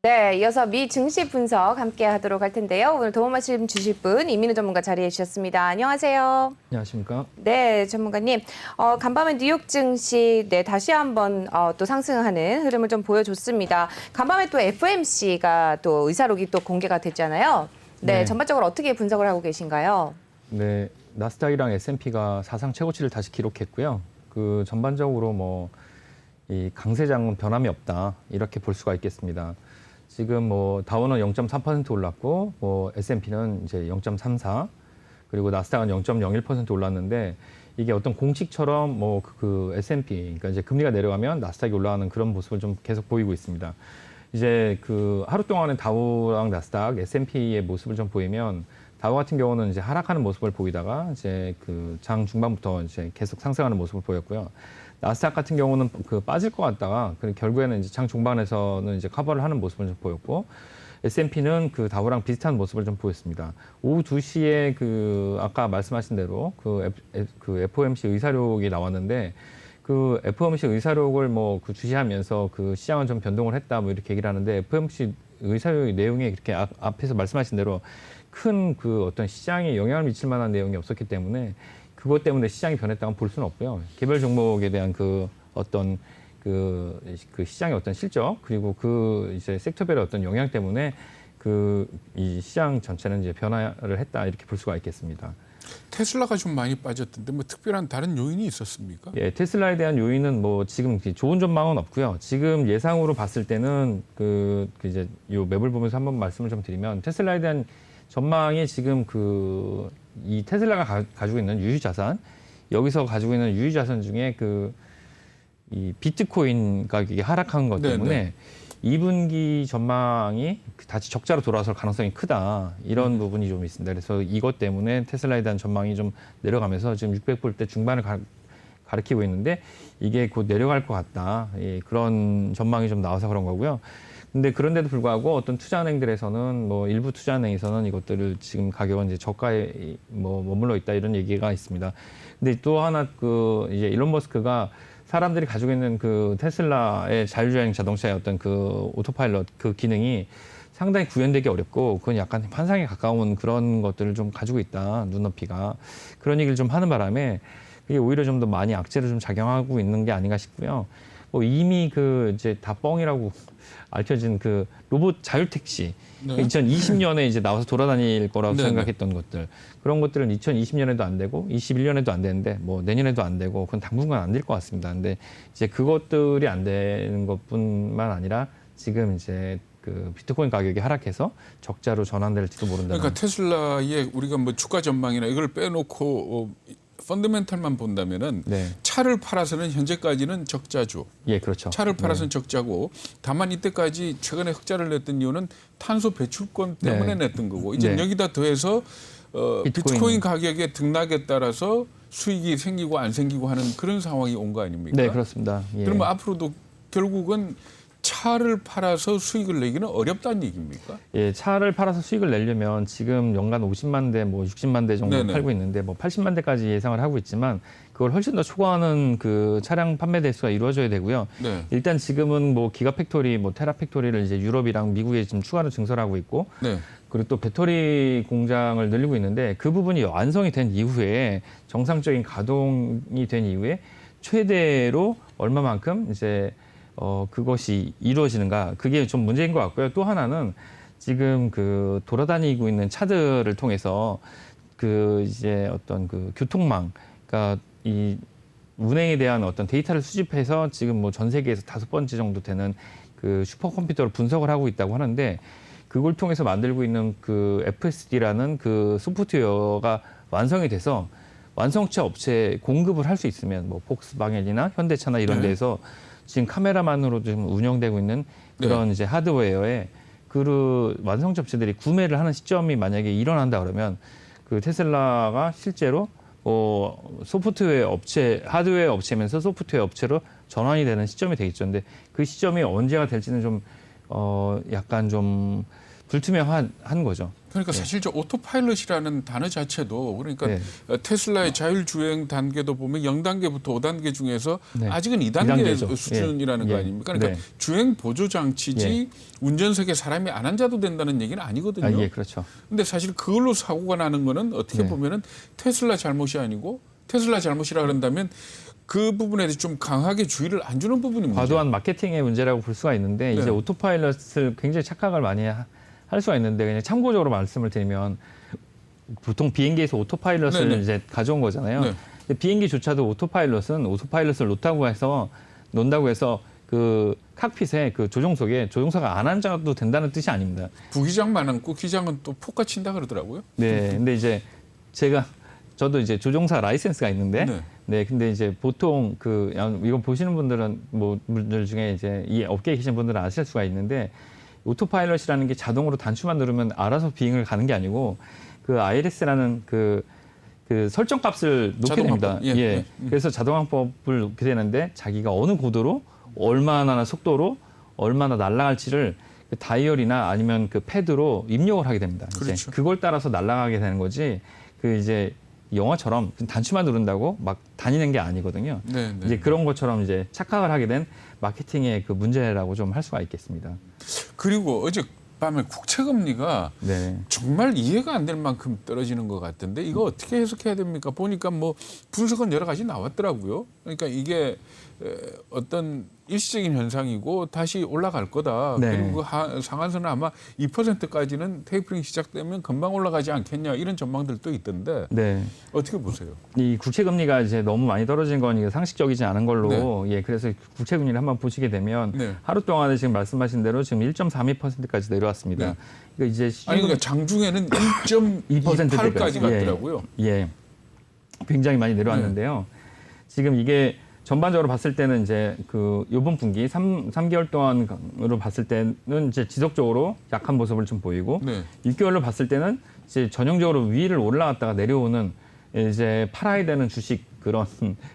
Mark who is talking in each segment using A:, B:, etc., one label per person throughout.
A: 네, 이어서 미 증시 분석 함께 하도록 할 텐데요. 오늘 도움 말씀 주실 분 이민우 전문가 자리해 주셨습니다. 안녕하세요.
B: 안녕하십니까?
A: 네, 전문가님. 간밤에 뉴욕 증시 다시 한번 또 상승하는 흐름을 좀 보여줬습니다. 간밤에 또 FOMC가 또 의사록이 또 공개가 됐잖아요. 네, 전반적으로 어떻게 분석을 하고 계신가요?
B: 네, 나스닥이랑 S&P가 사상 최고치를 다시 기록했고요. 그 전반적으로 이 강세장은 변함이 없다 이렇게 볼 수가 있겠습니다. 지금 다우는 0.3% 올랐고 S&P는 이제 0.34 그리고 나스닥은 0.01% 올랐는데 이게 어떤 공식처럼 그 S&P 그러니까 이제 금리가 내려가면 나스닥이 올라가는 그런 모습을 좀 계속 보이고 있습니다. 이제 그 하루 동안에 다우랑 나스닥, S&P의 모습을 좀 보이면 다우 같은 경우는 이제 하락하는 모습을 보이다가 이제 그 장 중반부터 이제 계속 상승하는 모습을 보였고요. 나스닥 같은 경우는 그 빠질 것 같다가 결국에는 이제 장 중반에서는 이제 커버를 하는 모습을 좀 보였고 S&P는 그 다우랑 비슷한 모습을 좀 보였습니다. 오후 2시에 그 아까 말씀하신 대로 그 FOMC 의사록이 나왔는데 그 FOMC 의사록을 그 주시하면서 그 시장은 좀 변동을 했다 이렇게 얘기를 하는데 FOMC 의사록 내용에 그렇게 앞에서 말씀하신 대로 큰 그 어떤 시장에 영향을 미칠 만한 내용이 없었기 때문에 그것 때문에 시장이 변했다고 볼 수는 없고요. 개별 종목에 대한 그 어떤 그 시장의 어떤 실적 그리고 그 이제 섹터별의 어떤 영향 때문에 이 시장 전체는 이제 변화를 했다 이렇게 볼 수가 있겠습니다.
C: 테슬라가 좀 많이 빠졌던데 특별한 다른 요인이 있었습니까?
B: 예, 테슬라에 대한 요인은 지금 좋은 전망은 없고요. 지금 예상으로 봤을 때는 이제 요 맵을 보면서 한번 말씀을 좀 드리면 테슬라에 대한 전망이 지금 이 테슬라가 가지고 있는 유휴 자산 여기서 가지고 있는 유휴 자산 중에 이 비트코인 가격이 하락한 것 때문에 2분기 전망이 다시 적자로 돌아설 가능성이 크다 이런 부분이 좀 있습니다. 그래서 이것 때문에 테슬라에 대한 전망이 좀 내려가면서 지금 600불대 중반을 가리키고 있는데 이게 곧 내려갈 것 같다 그런 전망이 좀 나와서 그런 거고요. 근데 그런데도 불구하고 어떤 투자은행들에서는 일부 투자은행에서는 이것들을 지금 가격은 이제 저가에 머물러 있다 이런 얘기가 있습니다. 근데 또 하나 이제 일론 머스크가 사람들이 가지고 있는 그 테슬라의 자율주행 자동차의 어떤 그 오토파일럿 그 기능이 상당히 구현되기 어렵고 그건 약간 환상에 가까운 그런 것들을 좀 가지고 있다 눈높이가 그런 얘기를 좀 하는 바람에 그게 오히려 좀 더 많이 악재를 좀 작용하고 있는 게 아닌가 싶고요. 이미 이제 다 뻥이라고 알려진 로봇 자율택시 2020년에 이제 나와서 돌아다닐 거라고 생각했던 것들 그런 것들은 2020년에도 안 되고 21년에도 안 되는데 내년에도 안 되고 그건 당분간 안 될 것 같습니다. 근데 이제 그것들이 안 되는 것뿐만 아니라 지금 이제 비트코인 가격이 하락해서 적자로 전환될지도 모른다.
C: 그러니까 테슬라의 우리가 주가 전망이나 이걸 빼놓고 펀더멘털만 본다면은 차를 팔아서는 현재까지는 적자죠.
B: 예, 그렇죠.
C: 차를 팔아서는 적자고 다만 이때까지 최근에 흑자를 냈던 이유는 탄소 배출권 때문에 냈던 거고 이제 여기다 더해서 비트코인 가격의 등락에 따라서 수익이 생기고 안 생기고 하는 그런 상황이 온 거 아닙니까?
B: 네, 그렇습니다. 예.
C: 그러면 앞으로도 결국은 차를 팔아서 수익을 내기는 어렵다는 얘기입니까?
B: 예, 차를 팔아서 수익을 내려면 지금 연간 50만 대, 60만 대 정도 팔고 있는데 80만 대까지 예상을 하고 있지만 그걸 훨씬 더 초과하는 그 차량 판매 대수가 이루어져야 되고요. 일단 지금은 기가팩토리, 테라팩토리를 이제 유럽이랑 미국에 지금 추가로 증설하고 있고 그리고 또 배터리 공장을 늘리고 있는데 그 부분이 완성이 된 이후에 정상적인 가동이 된 이후에 최대로 얼마만큼 이제 그것이 이루어지는가 그게 좀 문제인 것 같고요. 또 하나는 지금 돌아다니고 있는 차들을 통해서 이제 어떤 교통망, 그러니까 이 운행에 대한 어떤 데이터를 수집해서 지금 전 세계에서 5번째 정도 되는 슈퍼컴퓨터를 분석을 하고 있다고 하는데 그걸 통해서 만들고 있는 FSD라는 소프트웨어가 완성이 돼서 완성차 업체에 공급을 할 수 있으면 폭스바겐이나 현대차나 이런 데서 지금 카메라만으로 좀 운영되고 있는 그런 이제 하드웨어에 완성 업체들이 구매를 하는 시점이 만약에 일어난다 그러면 테슬라가 실제로 소프트웨어 업체, 하드웨어 업체면서 소프트웨어 업체로 전환이 되는 시점이 되겠죠. 근데 그 시점이 언제가 될지는 좀 약간 좀 불투명한 거죠.
C: 그러니까 사실 저 오토파일럿이라는 단어 자체도 그러니까
B: 네.
C: 테슬라의 자율주행 단계도 보면 0단계부터 5단계 중에서
B: 네.
C: 아직은 2단계
B: 2단계죠.
C: 수준이라는
B: 예.
C: 거 아닙니까? 그러니까
B: 네.
C: 주행 보조 장치지 운전석에 사람이 안 앉아도 된다는 얘기는 아니거든요.
B: 아, 예, 그렇죠.
C: 근데 사실 그걸로 사고가 나는 거는 어떻게
B: 네.
C: 보면은 테슬라 잘못이 아니고 테슬라 잘못이라 그런다면 그 부분에 대해서 좀 강하게 주의를 안 주는 부분이 문제예요.
B: 과도한 마케팅의 문제라고 볼 수가 있는데
C: 네.
B: 이제 오토파일럿을 굉장히 착각을 많이 할 수가 있는데 그냥 참고적으로 말씀을 드리면 보통 비행기에서 오토파일럿을
C: 네네.
B: 이제 가져온 거잖아요.
C: 네.
B: 근데 비행기조차도 오토파일럿을 놓는다고 해서 그 칵핏에 그 조종사가 안 앉아도 된다는 뜻이 아닙니다.
C: 부기장만 앉고 기장은 또 폭가 친다 그러더라고요.
B: 네, 근데 이제 저도 이제 조종사 라이센스가 있는데, 네, 근데 이제 보통 이거 보시는 분들 중에 이제 이 업계에 계신 분들은 아실 수가 있는데, 오토파일럿이라는 게 자동으로 단추만 누르면 알아서 비행을 가는 게 아니고, 그 ILS라는 그 설정 값을 놓게 됩니다.
C: 자동화법. 예.
B: 그래서 자동화법을 놓게 되는데, 자기가 어느 고도로, 얼마나 속도로, 얼마나 날아갈지를 그 다이얼이나 아니면 그 패드로 입력을 하게 됩니다.
C: 그렇죠.
B: 이제 그걸 따라서 날아가게 되는 거지, 이제 영화처럼 단추만 누른다고 막 다니는 게 아니거든요.
C: 네, 네.
B: 이제 그런 것처럼 이제 착각을 하게 된 마케팅의 그 문제라고 좀 할 수가 있겠습니다.
C: 그리고 어젯밤에 국채금리가
B: 네.
C: 정말 이해가 안 될 만큼 떨어지는 것 같은데 이거 어떻게 해석해야 됩니까? 보니까 뭐 분석은 여러 가지 나왔더라고요. 그러니까 이게 어떤 일시적인 현상이고 다시 올라갈 거다.
B: 네.
C: 그리고 그 상한선은 아마 2%까지는 테이퍼링 시작되면 금방 올라가지 않겠냐 이런 전망들도 있던데
B: 네.
C: 어떻게 보세요?
B: 이 국채 금리가 이제 너무 많이 떨어진 건 이게 상식적이지 않은 걸로 그래서 국채 금리를 한번 보시게 되면 하루 동안에 지금 말씀하신 대로 지금 1.32%까지 내려왔습니다.
C: 네.
B: 그러니까 이제
C: 그러니까 장중에는 1.28까지 갔더라고요.
B: 예. 굉장히 많이 내려왔는데요. 지금 이게 전반적으로 봤을 때는 이제 요번 분기 3개월 동안으로 봤을 때는 이제 지속적으로 약한 모습을 좀 보이고 6개월로 봤을 때는 이제 전형적으로 위를 올라갔다가 내려오는 이제 팔아야 되는 주식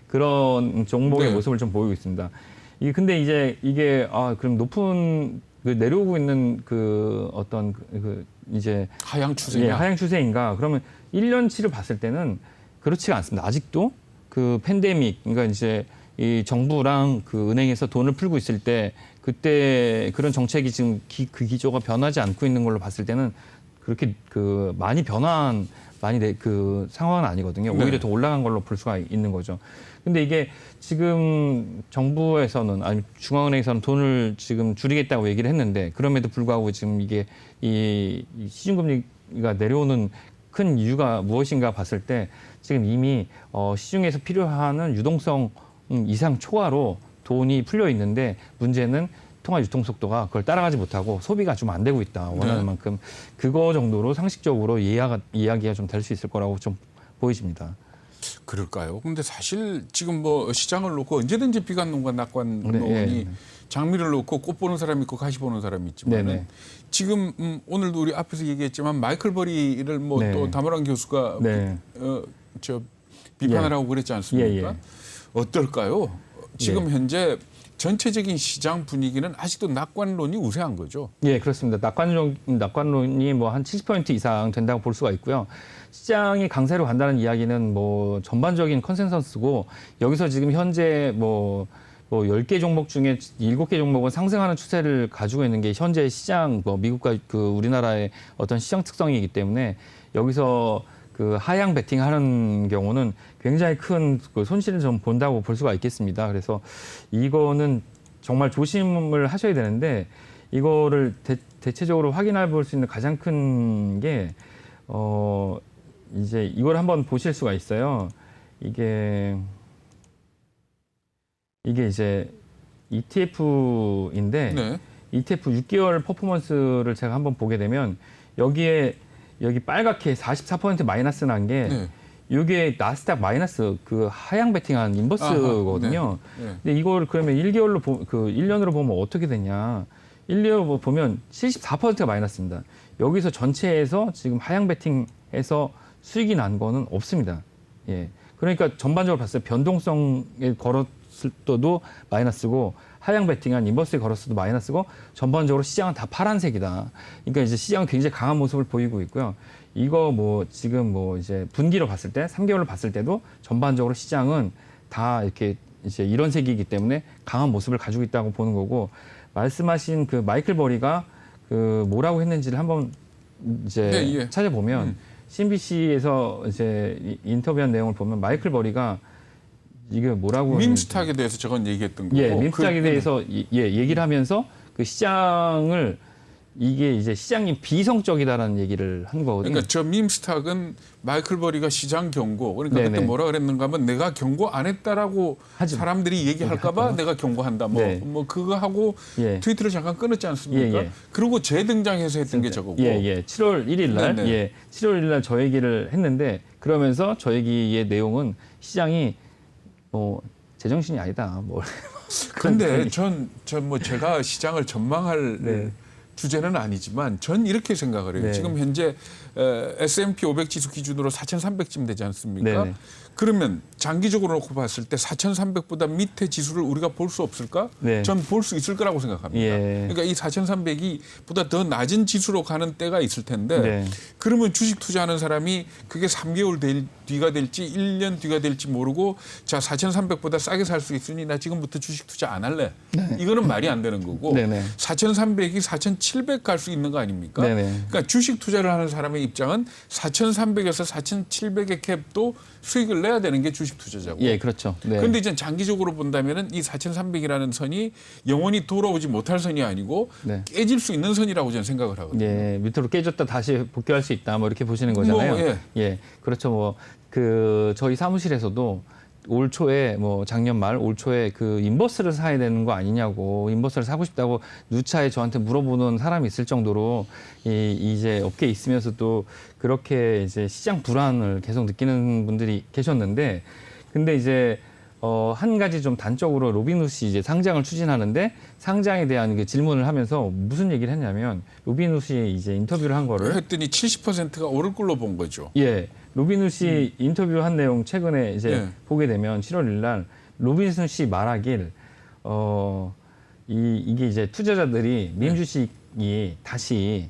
B: 그런 종목의 모습을 좀 보이고 있습니다. 근데 이제 이게 그럼 높은 내려오고 있는 어떤 이제
C: 하향 추세냐?
B: 예, 하향 추세인가? 그러면 1년치를 봤을 때는 그렇지가 않습니다. 아직도 팬데믹, 그러니까 이제 이 정부랑 은행에서 돈을 풀고 있을 때 그때 그런 정책이 지금 그 기조가 변하지 않고 있는 걸로 봤을 때는 그렇게 많이 변화한 상황은 아니거든요. 오히려 더 올라간 걸로 볼 수가 있는 거죠. 근데 이게 지금 정부에서는 아니 중앙은행에서는 돈을 지금 줄이겠다고 얘기를 했는데 그럼에도 불구하고 지금 이게 이 시중금리가 내려오는 큰 이유가 무엇인가 봤을 때 지금 이미 시중에서 필요한 유동성 이상 초과로 돈이 풀려 있는데 문제는 통화 유통 속도가 그걸 따라가지 못하고 소비가 좀 안 되고 있다. 원하는 만큼 그거 정도로 상식적으로 이야기가 좀 될 수 있을 거라고 좀 보여집니다.
C: 그럴까요? 근데 사실 지금 뭐 시장을 놓고 언제든지 비관론과 낙관론이 장미를 놓고 꽃 보는 사람이 있고 가시 보는 사람이 있지만 지금 오늘도 우리 앞에서 얘기했지만 마이클 버리를 뭐 또 다모란 교수가 비판을 하고 그랬지 않습니까? 어떨까요? 지금 현재 전체적인 시장 분위기는 아직도 낙관론이 우세한 거죠.
B: 예, 그렇습니다. 낙관론이 뭐 한 70% 이상 된다고 볼 수가 있고요. 시장이 강세로 간다는 이야기는 뭐 전반적인 컨센서스고 여기서 지금 현재 뭐 10개 종목 중에 7개 종목은 상승하는 추세를 가지고 있는 게 현재 시장 미국과 우리나라의 어떤 시장 특성이기 때문에 여기서 하향 베팅하는 경우는 굉장히 큰 손실을 좀 본다고 볼 수가 있겠습니다. 그래서 이거는 정말 조심을 하셔야 되는데 이거를 대체적으로 확인해 볼 수 있는 가장 큰 게 이제 이걸 한번 보실 수가 있어요. 이게 이제 ETF인데 ETF 6개월 퍼포먼스를 제가 한번 보게 되면 여기 빨갛게 44% 마이너스 난 게 이게 나스닥 마이너스 하향 베팅한 인버스거든요. 근데 이걸 그러면 1년으로 보면 어떻게 되냐? 1년으로 보면 74%가 마이너스입니다. 여기서 전체에서 지금 하향 베팅해서 수익이 난 거는 없습니다. 예. 그러니까 전반적으로 봤을 때 변동성에 걸어서 걸었어도 마이너스고 하향 베팅한 인버스에 걸었어도 마이너스고 전반적으로 시장은 다 파란색이다. 그러니까 이제 시장은 굉장히 강한 모습을 보이고 있고요. 이거 뭐 지금 뭐 이제 분기로 봤을 때 3개월로 봤을 때도 전반적으로 시장은 다 이렇게 이제 이런 색이기 때문에 강한 모습을 가지고 있다고 보는 거고 말씀하신 그 마이클 버리가 그 뭐라고 했는지를 한번 이제
C: 네, 예.
B: 찾아보면 CNBC에서 이제 인터뷰한 내용을 보면 마이클 버리가 이게 뭐라고
C: 밈스탁에 대해서 저건 얘기했던 거고.
B: 예, 밈스탁에 대해서 얘기를 하면서 그 시장을 이게 이제 시장이 비이성적이다라는 얘기를 한 거거든요.
C: 그러니까 저 밈스탁은 마이클 버리가 시장 경고. 그러니까
B: 네네.
C: 그때 뭐라 그랬는가 하면 내가 경고 안 했다라고
B: 하지 마.
C: 사람들이 얘기할까 봐 내가 경고한다. 뭐,
B: 네.
C: 뭐 그거 하고
B: 예.
C: 트위터를 잠깐 끊었지 않습니까?
B: 예, 예.
C: 그리고 재등장해서 했던 게 저거고.
B: 예, 예. 7월 1일 날,
C: 네네.
B: 예, 7월 1일 날 저 얘기를 했는데 그러면서 저 얘기의 내용은 시장이 뭐 제정신이 아니다. 뭐
C: 근데 전 뭐 제가 시장을 전망할
B: 네.
C: 주제는 아니지만 전 이렇게 생각을 해요.
B: 네.
C: 지금 현재 S&P 500 지수 기준으로 4,300쯤 되지 않습니까?
B: 네네.
C: 그러면 장기적으로 놓고 봤을 때 4,300보다 밑에 지수를 우리가 볼 수 없을까?
B: 네.
C: 전 볼 수 있을 거라고 생각합니다.
B: 예.
C: 그러니까 이 4,300이 보다 더 낮은 지수로 가는 때가 있을 텐데
B: 네.
C: 그러면 주식 투자하는 사람이 그게 3개월 뒤가 될지 1년 뒤가 될지 모르고 자 4,300보다 싸게 살 수 있으니 나 지금부터 주식 투자 안 할래. 이거는 말이 안 되는 거고
B: 네네.
C: 4,300이 4,700 갈 수 있는 거 아닙니까?
B: 네네.
C: 그러니까 주식 투자를 하는 사람의 입장은 4,300에서 4,700의 캡도 수익을 내야 되는 게 주식 투자자고.
B: 예, 그렇죠. 네.
C: 그런데 이제 장기적으로 본다면은 이 4,300이라는 선이 영원히 돌아오지 못할 선이 아니고
B: 네.
C: 깨질 수 있는 선이라고 저는 생각을 하거든요.
B: 예, 밑으로 깨졌다 다시 복귀할 수 있다. 뭐 이렇게 보시는 거잖아요.
C: 뭐, 예.
B: 그렇죠. 뭐 그 저희 사무실에서도 올 초에 뭐 작년 말 올 초에 그 인버스를 사야 되는 거 아니냐고 인버스를 사고 싶다고 누차에 저한테 물어보는 사람이 있을 정도로 이제 업계에 있으면서도 그렇게 이제 시장 불안을 계속 느끼는 분들이 계셨는데 근데 이제 한 가지 좀 단적으로 로빈훗이 이제 상장을 추진하는데 상장에 대한 그 질문을 하면서 무슨 얘기를 했냐면 로빈훗이 이제 인터뷰를 한 거를
C: 했더니 70%가 오를 걸로 본 거죠.
B: 예. 로빈훗이 인터뷰한 내용 최근에 이제
C: 예.
B: 보게 되면 7월 1일 날 로빈훗이 말하길 이게 이제 투자자들이 밈 주식이 다시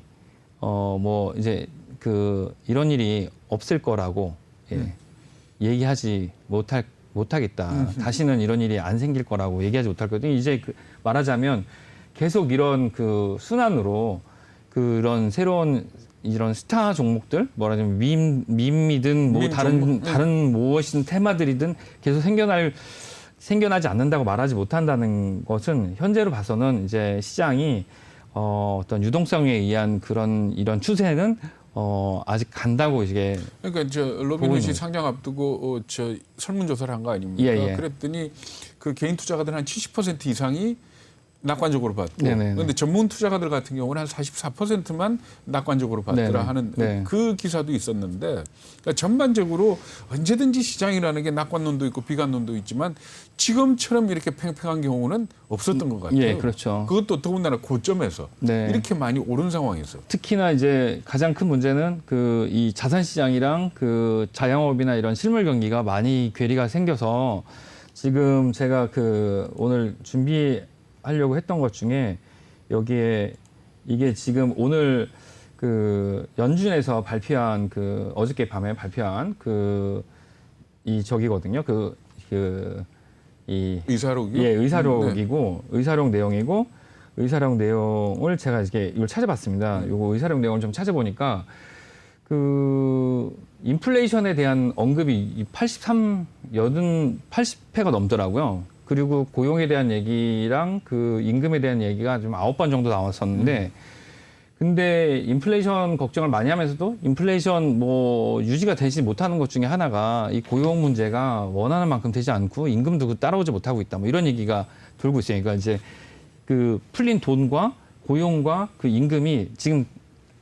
B: 뭐 이제 그 이런 일이 없을 거라고 얘기하지 못하겠다. 다시는 이런 일이 안 생길 거라고 얘기하지 못할 거거든요. 이제 말하자면 계속 이런 그 순환으로 그런 새로운 이런 스타 종목들, 뭐라면 밈이든 뭐
C: 밈
B: 다른 무엇이든 테마들이든 계속 생겨나지 않는다고 말하지 못한다는 것은 현재로 봐서는 이제 시장이 어떤 유동성에 의한 이런 추세는 아직 간다고 이게
C: 그러니까 저 로빈훗이 상장 앞두고 저 설문조사를 한 거 아닙니까?
B: 예, 예.
C: 그랬더니 그 개인 투자가들 한 70% 이상이 낙관적으로 봤고,
B: 네네네.
C: 그런데 전문 투자가들 같은 경우는 한 44%만 낙관적으로 봤더라
B: 네네.
C: 하는
B: 네.
C: 그 기사도 있었는데, 그러니까 전반적으로 언제든지 시장이라는 게 낙관론도 있고 비관론도 있지만 지금처럼 이렇게 팽팽한 경우는 없었던 것 같아요.
B: 예, 그렇죠.
C: 그것도 더군다나 고점에서
B: 네.
C: 이렇게 많이 오른 상황에서.
B: 특히나 이제 가장 큰 문제는 그 이 자산 시장이랑 그 자영업이나 이런 실물 경기가 많이 괴리가 생겨서 지금 제가 그 오늘 준비하려고 했던 것 중에 여기에 이게 지금 오늘 그 연준에서 발표한 그 어저께 밤에 발표한 그 이 저기거든요. 이
C: 의사록이요?
B: 예, 의사록이고 의사록 내용이고 의사록 내용을 제가 이걸 찾아봤습니다. 요거 의사록 내용을 좀 찾아보니까 그 인플레이션에 대한 언급이 80회가 넘더라고요. 그리고 고용에 대한 얘기랑 그 임금에 대한 얘기가 좀 9번 정도 나왔었는데 근데 인플레이션 걱정을 많이 하면서도 인플레이션 뭐 유지가 되지 못하는 것 중에 하나가 이 고용 문제가 원하는 만큼 되지 않고 임금도 따라오지 못하고 있다. 뭐 이런 얘기가 돌고 있어요. 그러니까 이제 그 풀린 돈과 고용과 그 임금이 지금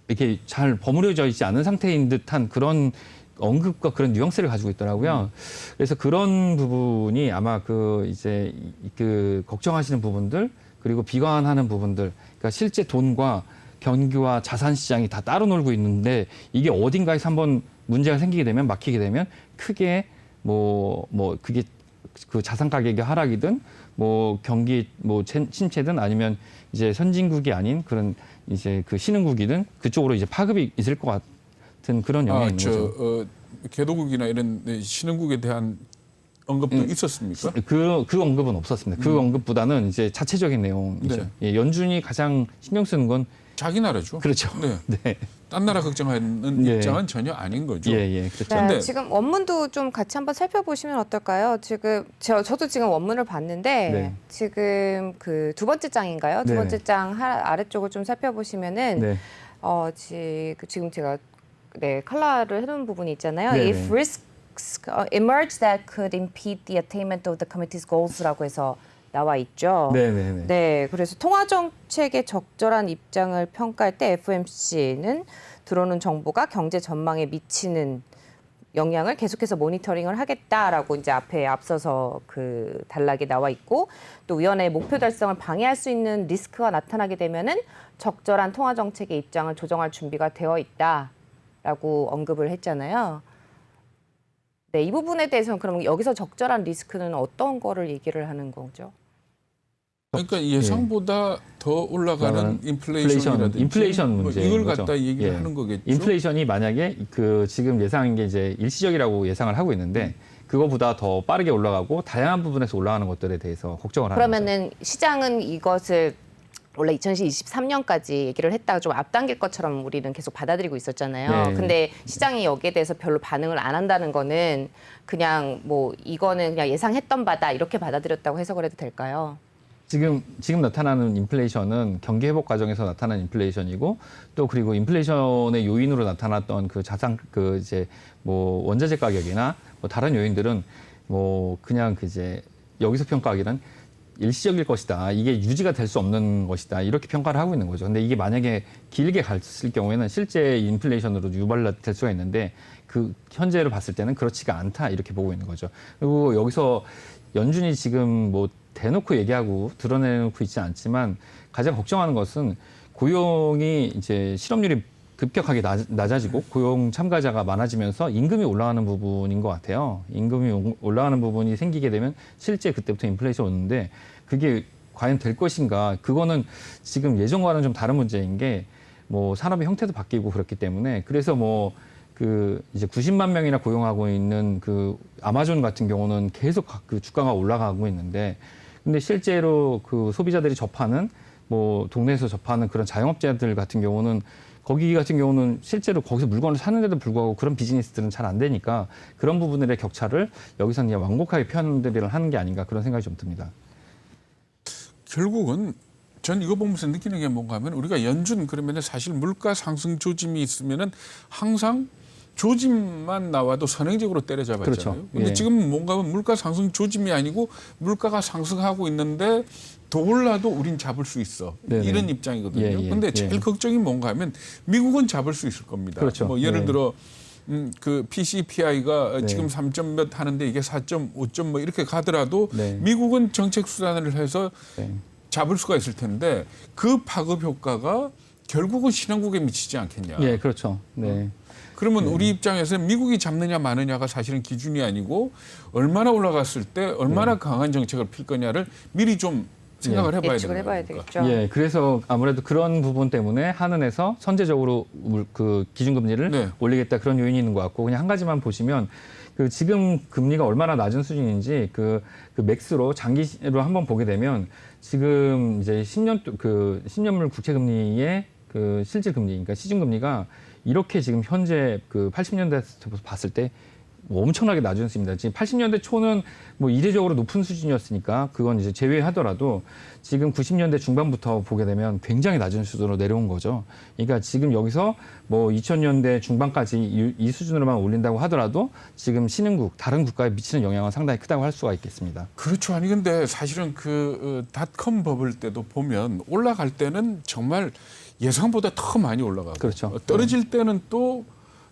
B: 이렇게 잘 버무려져 있지 않은 상태인 듯한 그런 언급과 그런 뉘앙스를 가지고 있더라고요. 그래서 그런 부분이 아마 그 이제 그 걱정하시는 부분들 그리고 비관하는 부분들, 그러니까 실제 돈과 경기와 자산 시장이 다 따로 놀고 있는데 이게 어딘가에서 한번 문제가 생기게 되면 막히게 되면 크게 그게 그 자산 가격의 하락이든 뭐 경기 뭐 침체든 아니면 이제 선진국이 아닌 그런 이제 그 신흥국이든 그쪽으로 이제 파급이 있을 것 같은 그런 영향이 있는 거죠.
C: 개도국이나 이런 신흥국에 대한 언급도 있었습니까?
B: 그 언급은 없었습니다. 그 언급보다는 이제 자체적인 내용이죠.
C: 네.
B: 예, 연준이 가장 신경 쓰는 건
C: 자기 나라죠.
B: 그렇죠.
C: 네.
B: 네.
C: 딴 나라 걱정하는
B: 예.
C: 입장은 전혀 아닌 거죠.
B: 예, 그렇죠.
A: 네,
C: 근데-
A: 지금 원문도 좀 같이 한번 살펴보시면 어떨까요? 지금 저도 지금 원문을 봤는데
B: 네.
A: 지금 그 두 번째 장인가요? 두
B: 네.
A: 번째 장 아래쪽을 좀 살펴보시면은
B: 네.
A: 지금 제가 컬러를 해놓은 부분이 있잖아요.
B: 네네.
A: If risks emerge that could impede the attainment of the committee's goals라고 해서 나와 있죠.
B: 네.
A: 네, 그래서 통화 정책의 적절한 입장을 평가할 때 FOMC는 들어오는 정보가 경제 전망에 미치는 영향을 계속해서 모니터링을 하겠다라고 이제 앞에 앞서서 그 단락에 나와 있고 또 위원회의 목표 달성을 방해할 수 있는 리스크가 나타나게 되면은 적절한 통화 정책의 입장을 조정할 준비가 되어 있다라고 언급을 했잖아요. 네, 이 부분에 대해서는 그럼 여기서 적절한 리스크는 어떤 거를 얘기를 하는 거죠?
C: 그러니까 예상보다 더 올라가는 인플레이션이라든지
B: 인플레이션
C: 뭐
B: 문제인
C: 이걸
B: 거죠.
C: 갖다 얘기를
B: 예.
C: 하는 거겠죠.
B: 인플레이션이 만약에 그 지금 예상한 게 이제 일시적이라고 예상을 하고 있는데 그거보다 더 빠르게 올라가고 다양한 부분에서 올라가는 것들에 대해서 걱정을 하는 거죠.
A: 그러면은 시장은 이것을 원래 2023년까지 얘기를 했다가 좀 앞당길 것처럼 우리는 계속 받아들이고 있었잖아요.
B: 네.
A: 근데 시장이 여기에 대해서 별로 반응을 안 한다는 거는 그냥 뭐 이거는 그냥 예상했던 바다 이렇게 받아들였다고 해석을 해도 될까요?
B: 지금 나타나는 인플레이션은 경기 회복 과정에서 나타나는 인플레이션이고 또 그리고 인플레이션의 요인으로 나타났던 그 자산 그 이제 뭐 원자재 가격이나 뭐 다른 요인들은 뭐 그냥 그 이제 여기서 평가하기는 일시적일 것이다. 이게 유지가 될 수 없는 것이다. 이렇게 평가를 하고 있는 거죠. 근데 이게 만약에 길게 갔을 경우에는 실제 인플레이션으로 유발될 수가 있는데 그 현재를 봤을 때는 그렇지가 않다. 이렇게 보고 있는 거죠. 그리고 여기서 연준이 지금 뭐 대놓고 얘기하고 드러내놓고 있지 않지만 가장 걱정하는 것은 고용이 이제 실업률이 급격하게 낮아지고 고용 참가자가 많아지면서 임금이 올라가는 부분인 것 같아요. 임금이 올라가는 부분이 생기게 되면 실제 그때부터 인플레이션 오는데 그게 과연 될 것인가? 그거는 지금 예전과는 좀 다른 문제인 게 뭐 산업의 형태도 바뀌고 그렇기 때문에 그래서 뭐 그 이제 90만 명이나 고용하고 있는 그 아마존 같은 경우는 계속 그 주가가 올라가고 있는데 근데 실제로 그 소비자들이 접하는 뭐 동네에서 접하는 그런 자영업자들 같은 경우는 거기 같은 경우는 실제로 거기서 물건을 사는데도 불구하고 그런 비즈니스들은 잘 안 되니까 그런 부분들의 격차를 여기서는 그냥 완곡하게 표현들을 하는 게 아닌가 그런 생각이 좀 듭니다.
C: 결국은 전 이거 보면서 느끼는 게 뭔가 하면 우리가 연준 그러면 사실 물가 상승 조짐이 있으면은 항상 조짐만 나와도 선행적으로 때려잡았잖아요.
B: 그렇죠.
C: 근데
B: 예.
C: 지금 뭔가 하면 물가 상승 조짐이 아니고 물가가 상승하고 있는데 더 올라도 우린 잡을 수 있어.
B: 네네.
C: 이런 입장이거든요.
B: 예, 예,
C: 근데 제일
B: 예.
C: 걱정이 뭔가 하면 미국은 잡을 수 있을 겁니다.
B: 그렇죠.
C: 뭐 예를
B: 예.
C: 들어 그 PCPI가
B: 네.
C: 지금 3점 몇 하는데 이게 4.5점 뭐 이렇게 가더라도
B: 네.
C: 미국은 정책 수단을 해서
B: 네.
C: 잡을 수가 있을 텐데 그 파급 효과가 결국은 신흥국에 미치지 않겠냐.
B: 예, 그렇죠. 네.
C: 그러면 우리 입장에서 미국이 잡느냐 마느냐가 사실은 기준이 아니고 얼마나 올라갔을 때 얼마나 강한 정책을 필 거냐를 미리 좀 생각을 해봐야
A: 예측을
C: 되는
A: 해봐야
C: 거니까.
A: 되겠죠.
B: 예, 그래서 아무래도 그런 부분 때문에 한은에서 선제적으로 그 기준금리를
C: 네.
B: 올리겠다 그런 요인이 있는 것 같고 그냥 한 가지만 보시면 그 지금 금리가 얼마나 낮은 수준인지 그 맥스로 장기로 한번 보게 되면 지금 이제 10년물 국채 금리의 그 실질 금리, 그러니까 시중 금리가 이렇게 지금 현재 그 80년대부터 봤을 때 뭐 엄청나게 낮은 수입니다. 지금 80년대 초는 뭐 이례적으로 높은 수준이었으니까 그건 이제 제외하더라도 지금 90년대 중반부터 보게 되면 굉장히 낮은 수준으로 내려온 거죠. 그러니까 지금 여기서 뭐 2000년대 중반까지 이 수준으로만 올린다고 하더라도 지금 신흥국, 다른 국가에 미치는 영향은 상당히 크다고 할 수가 있겠습니다.
C: 그렇죠. 아니 근데 사실은 그 닷컴 버블 때도 보면 올라갈 때는 정말 예상보다 더 많이 올라가고
B: 그렇죠.
C: 떨어질 때는 또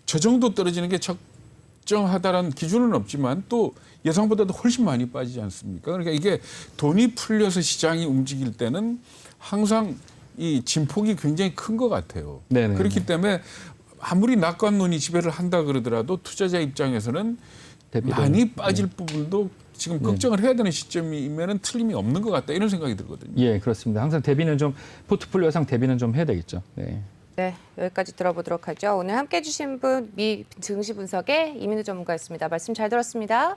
C: 저 정도 떨어지는 게 적정하다라는 기준은 없지만 또 예상보다도 훨씬 많이 빠지지 않습니까? 그러니까 이게 돈이 풀려서 시장이 움직일 때는 항상 이 진폭이 굉장히 큰 것 같아요.
B: 네네.
C: 그렇기 때문에 아무리 낙관론이 지배를 한다 그러더라도 투자자 입장에서는
B: 대비를.
C: 많이 빠질 부분도 지금 걱정을 해야 되는 시점이면은 틀림이 없는 것 같다 이런 생각이 들거든요.
B: 예, 그렇습니다. 항상 대비는 좀 포트폴리오상 대비는 좀 해야 되겠죠. 네.
A: 네, 여기까지 들어보도록 하죠. 오늘 함께해 주신 분 미 증시 분석의 이민우 전문가였습니다. 말씀 잘 들었습니다.